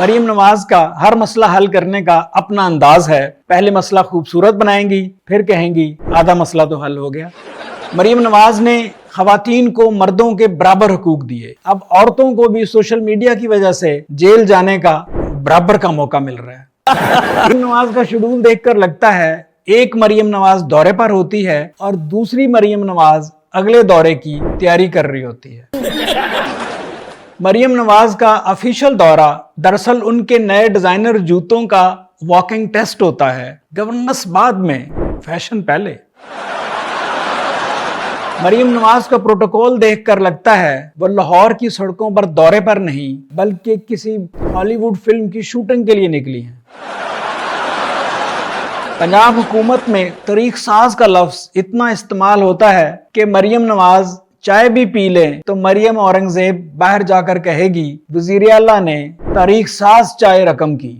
मरियम नवाज का हर मसला हल करने का अपना अंदाज है। पहले मसला खूबसूरत बनाएंगी, फिर कहेंगी आधा मसला तो हल हो गया। मरियम नवाज ने खवातीन को मर्दों के बराबर हुकूक दिए। अब औरतों को भी सोशल मीडिया की वजह से जेल जाने का बराबर का मौका मिल रहा है। मरियम नवाज का शेड्यूल देखकर लगता है एक मरियम नवाज दौरे पर होती है और दूसरी मरियम नवाज अगले दौरे की तैयारी कर रही होती है। मरियम नवाज का ऑफिशियल दौरा दरअसल उनके नए डिजाइनर जूतों का वॉकिंग टेस्ट होता है। गवर्नेंस बाद में, फैशन पहले। मरियम नवाज का प्रोटोकॉल देखकर लगता है वो लाहौर की सड़कों पर दौरे पर नहीं बल्कि किसी हॉलीवुड फिल्म की शूटिंग के लिए निकली हैं। पंजाब हुकूमत में तरीक साज का लफ्ज इतना इस्तेमाल होता है कि मरियम नवाज चाय भी पी लें तो मरियम औरंगजेब बाहर जाकर कहेगी वजीर आला ने तारीख साज चाय रकम की।